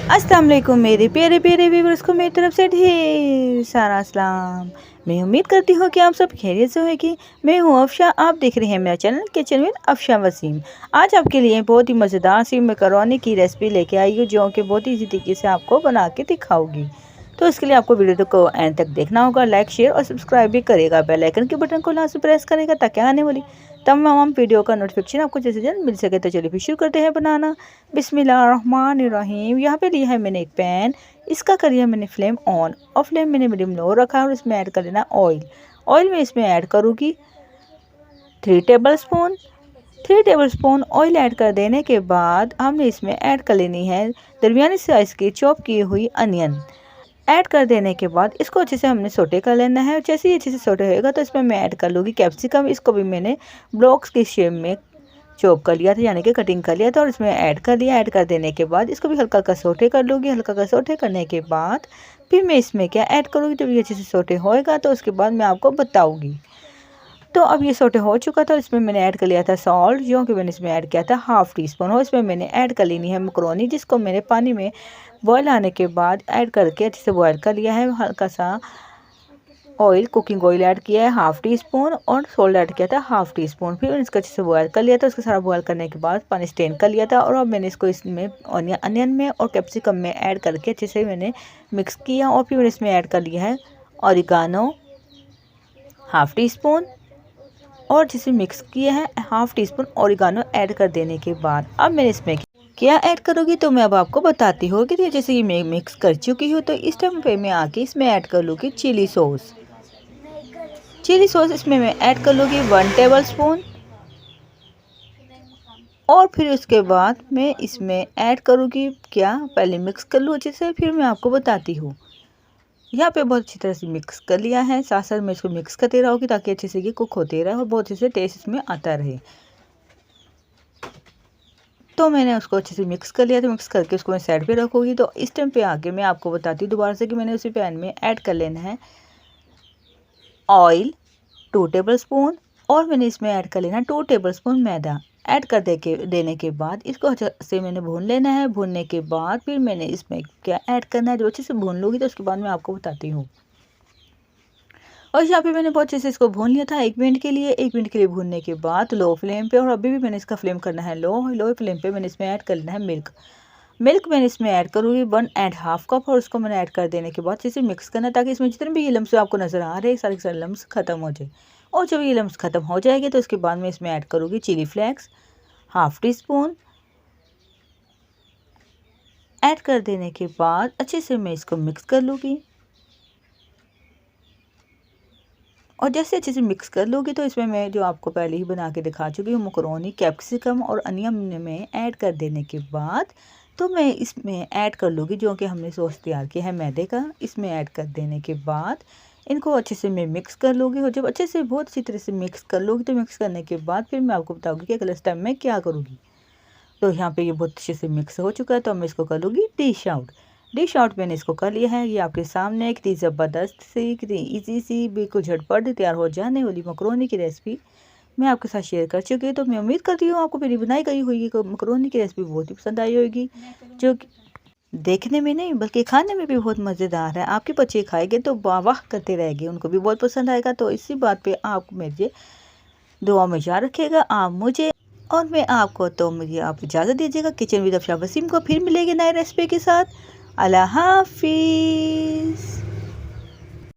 अस्सलाम वालेकुम मेरे प्यारे प्यारे व्यूअर्स को मेरी तरफ से ढेर सारा सलाम। मैं उम्मीद करती हूँ कि आप सब खैरियत से होगी। मैं हूँ अफशा, आप देख रहे हैं मेरा channel kitchen with Afsha Wasim. आज आपके लिए बहुत ही मज़ेदार सी मैकरोनी की रेसिपी लेके आई हूँ जो कि बहुत ही इजी तरीके से आपको बना के दिखाऊंगी। तो इसके लिए आपको वीडियो को एंड तक देखना होगा, लाइक शेयर और सब्सक्राइब भी करेगा, बेल आइकन के बटन को लास्ट प्रेस करेगा ताकि आने वाली तमाम वीडियो का नोटिफिकेशन आपको जैसे जल्द मिल सके। तो चलिए फिर शुरू करते हैं बनाना। बिस्मिल्लाहिर्रहमानिर्रहीम। यहाँ पे लिया है मैंने एक पैन, इसका करिए मैंने फ्लेम ऑन और फ्लेम मैंने मीडियम लो रखा है और इसमें ऐड कर लेना ऑयल। ऑयल में इसमें ऐड करूँगी 3 टेबलस्पून। 3 टेबलस्पून ऑयल ऐड कर देने के बाद हमने इसमें ऐड कर लेनी है दरमियानी साइज़ की चॉप की हुई अनियन। ऐड कर देने के बाद इसको अच्छे से हमने सोटे कर लेना है। जैसे ही अच्छे से सोटे होएगा तो इसमें मैं ऐड कर लूँगी कैप्सिकम। इसको भी मैंने ब्लॉक्स की शेप में चॉप कर लिया था, यानी कि कटिंग कर लिया था और इसमें ऐड कर दिया। ऐड कर देने के बाद इसको भी हल्का हल्का सोटे कर लूँगी। हल्का हल्का सोटे करने के बाद फिर मैं इसमें क्या ऐड करूँगी, जब ये अच्छे से सोटे होएगा तो उसके बाद मैं आपको बताऊँगी। तो अब ये सोटे हो चुका था, इसमें मैंने ऐड कर लिया था सॉल्ट, जो कि मैंने इसमें ऐड किया था ½ टीस्पून। और इसमें मैंने ऐड कर लेनी है मैकरोनी, जिसको मैंने पानी में बॉयल आने के बाद ऐड करके अच्छे से बॉयल कर लिया है। हल्का सा ऑयल, कुकिंग ऑयल ऐड किया है ½ टीस्पून और सॉल्ट ऐड किया था ½ टीस्पून। फिर मैंने इसको अच्छे से बॉयल कर लिया था। उसका सारा बॉयल करने के बाद पानी स्टेन कर लिया था और अब मैंने इसको इसमें अनियन में और कैप्सिकम में ऐड करके अच्छे से मैंने मिक्स किया। और फिर मैंने इसमें ऐड कर लिया है ऑरिगानो ½ टीस्पून और जिसे मिक्स किया है ½ टीस्पून ऑरिगानो ऐड कर देने के बाद अब मैंने इसमें क्या ऐड करूँगी, तो मैं अब आपको बताती हूँ कि जैसे ये मैं मिक्स कर चुकी हूँ तो इस टाइम पे मैं आके इसमें ऐड कर लूँगी चिली सॉस। चिली सॉस इसमें मैं ऐड कर लूँगी 1 टेबलस्पून और फिर उसके बाद मैं इसमें ऐड करूँगी क्या, पहले मिक्स कर लूँ अच्छे से, फिर मैं आपको बताती हूँ। यहाँ पे बहुत अच्छी तरह से मिक्स कर लिया है। साथ साथ मैं इसको मिक्स करते रहूँगी ताकि अच्छे से ये कुक होते रहे और बहुत अच्छे से टेस्ट इसमें आता रहे। तो मैंने उसको अच्छे से मिक्स कर लिया। तो मिक्स करके उसको मैं साइड पे रखूँगी। तो इस टाइम पे आके मैं आपको बताती हूँ दोबारा से कि मैंने उसी पैन में ऐड कर लेना है ऑयल 2 टेबलस्पून और मैंने इसमें ऐड कर लेना 2 टेबलस्पून मैदा। ऐड कर देने के बाद इसको अच्छे से मैंने भून लेना है। भूनने के बाद फिर मैंने इसमें क्या ऐड करना है, जो अच्छे से भून लूँगी तो उसके बाद मैं आपको बताती हूँ। और यहाँ पे मैंने बहुत अच्छे से इसको भून लिया था 1 मिनट के लिए। 1 मिनट के लिए भूनने के बाद लो फ्लेम पे, और अभी भी मैंने इसका फ्लेम करना है लो फ्लेम पे। मैंने इसमें ऐड कर लेना है मिल्क मैंने इसमें ऐड करूँगी 1½ कप और उसको मैंने ऐड कर देने के बाद अच्छे से मिक्स करना ताकि इसमें जितने भी ये लम्स आपको नज़र आ रहे हैं सारे के सारे लम्स ख़त्म हो जाए। और जब ये लम्स ख़त्म हो जाएंगे तो उसके बाद मैं इसमें ऐड करूँगी चिली फ्लेक्स ½ टीस्पून। ऐड कर देने के बाद अच्छे से मैं इसको मिक्स कर लूँगी। और जैसे अच्छे से मिक्स कर लूँगी तो इसमें मैं जो आपको पहले ही बना के दिखा चुकी हूँ मैकरोनी, कैप्सिकम और अनियन में ऐड कर देने के बाद तो मैं इसमें ऐड कर लूँगी जो कि हमने सॉस तैयार किया है मैदे का। इसमें ऐड कर देने के बाद इनको अच्छे से मैं मिक्स कर लूँगी। और जब अच्छे से बहुत अच्छी तरह से मिक्स कर लूँगी तो मिक्स करने के बाद फिर मैं आपको बताऊँगी कि अगले टाइम में क्या करूँगी। तो यहाँ पे ये बहुत अच्छे से मिक्स हो चुका है तो मैं इसको कर लूँगी डिश आउट मैंने इसको कर लिया है। ये आपके सामने कितनी ज़बरदस्त सी, कितनी इजी सी, बिल्कुल झटपट तैयार हो जाने वाली मैकरोनी की रेसिपी मैं आपके साथ शेयर कर चुकी हूँ। तो मैं उम्मीद करती हूँ आपको मेरी बनाई गई हुई मैकरोनी की रेसिपी बहुत ही पसंद आई होगी, जो देखने में नहीं बल्कि खाने में भी बहुत मज़ेदार है। आपके बच्चे खाएंगे तो वाह वाह करते रहेंगे, उनको भी बहुत पसंद आएगा। तो इसी बात पर आप मुझे दुआ में याद रखिएगा, आप मुझे और मैं आपको। तो मुझे आप इजाज़त दीजिएगा। किचन विद अफशा वसीम को फिर मिलेंगे नए रेसिपी के साथ। अल्लाह हाफिज़।